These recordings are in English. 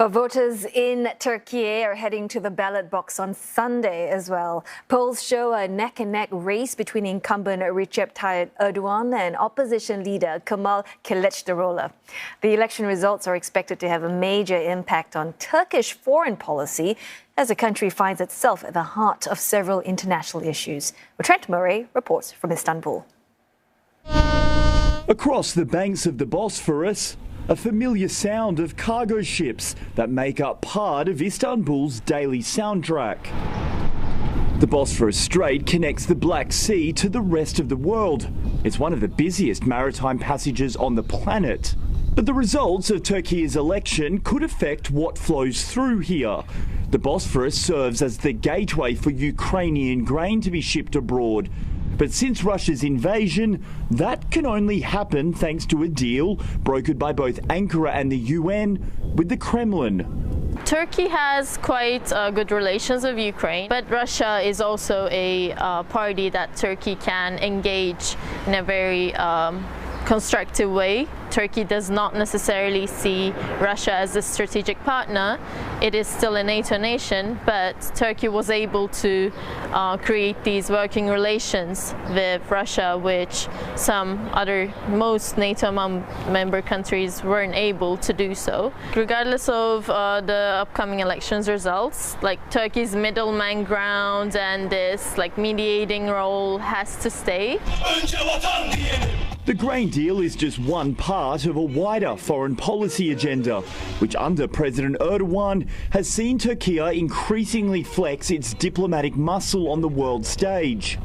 Voters in Turkiye are heading to the ballot box on Sunday as well. Polls show a neck-and-neck race between incumbent Recep Tayyip Erdogan and opposition leader Kemal Kilicdaroglu. The election results are expected to have a major impact on Turkish foreign policy as the country finds itself at the heart of several international issues. Trent Murray reports from Istanbul. Across the banks of the Bosphorus, a familiar sound of cargo ships that make up part of Istanbul's daily soundtrack. The Bosphorus Strait connects the Black Sea to the rest of the world. It's one of the busiest maritime passages on the planet. But the results of Turkiye's election could affect what flows through here. The Bosphorus serves as the gateway for Ukrainian grain to be shipped abroad. But since Russia's invasion, that can only happen thanks to a deal brokered by both Ankara and the UN with the Kremlin. Turkey has quite good relations with Ukraine, but Russia is also a party that Turkey can engage in a very constructive way. Turkey does not necessarily see Russia as a strategic partner. It is still a NATO nation, but Turkey was able to create these working relations with Russia, which most NATO member countries weren't able to do so. Regardless of the upcoming elections results, Turkey's middleman ground and this mediating role has to stay. The grain deal is just one part of a wider foreign policy agenda, which under President Erdogan has seen Turkiye increasingly flex its diplomatic muscle on the world stage.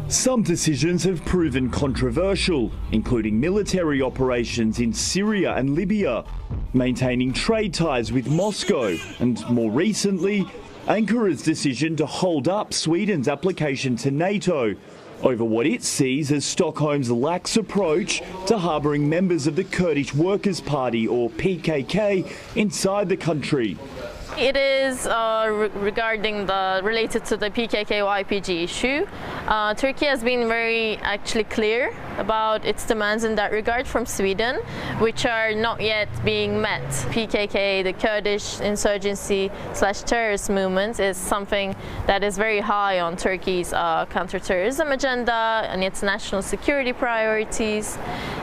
Some decisions have proven controversial, including military operations in Syria and Libya, maintaining trade ties with Moscow, and more recently, Ankara's decision to hold up Sweden's application to NATO over what it sees as Stockholm's lax approach to harbouring members of the Kurdish Workers' Party, or PKK, inside the country. It is related to the PKK-YPG issue. Turkey has been very clear about its demands in that regard from Sweden, which are not yet being met. PKK, the Kurdish insurgency/terrorist movement, is something that is very high on Turkey's counterterrorism agenda and its national security priorities.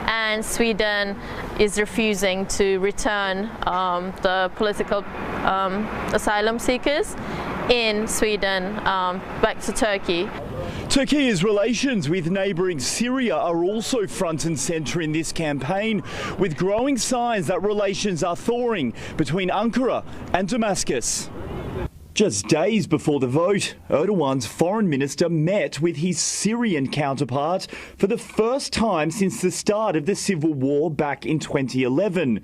And Sweden is refusing to return the political asylum seekers in Sweden back to Turkey. Turkiye's relations with neighbouring Syria are also front and centre in this campaign, with growing signs that relations are thawing between Ankara and Damascus. Just days before the vote, Erdogan's foreign minister met with his Syrian counterpart for the first time since the start of the civil war back in 2011.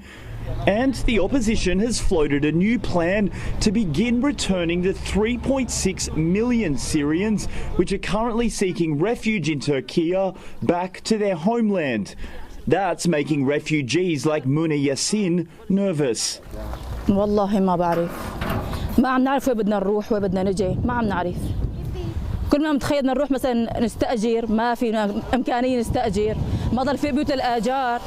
And the opposition has floated a new plan to begin returning the 3.6 million Syrians which are currently seeking refuge in Turkey back to their homeland. That's making refugees like Muna Yasin nervous. والله ما بعرف ما عم نعرف وين بدنا نروح وين بدنا نجي ما عم نعرف كل ما نتخيل بدنا نروح مثلا نستأجر ما في إمكانية نستأجر ما ضل في بيوت الآجار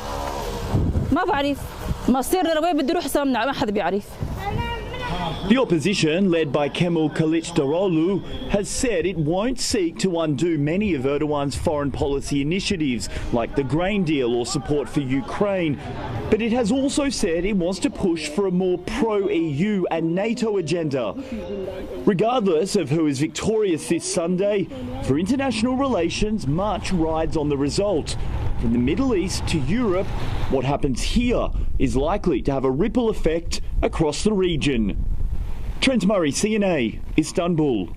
ما بعرف مصيرنا لوين بدي نروح ما حدا بيعرف. The opposition, led by Kemal Kilicdaroglu, has said it won't seek to undo many of Erdogan's foreign policy initiatives, like the grain deal or support for Ukraine. But it has also said it wants to push for a more pro-EU and NATO agenda. Regardless of who is victorious this Sunday, for international relations, much rides on the result. From the Middle East to Europe, what happens here is likely to have a ripple effect across the region. Trent Murray, CNA, Istanbul.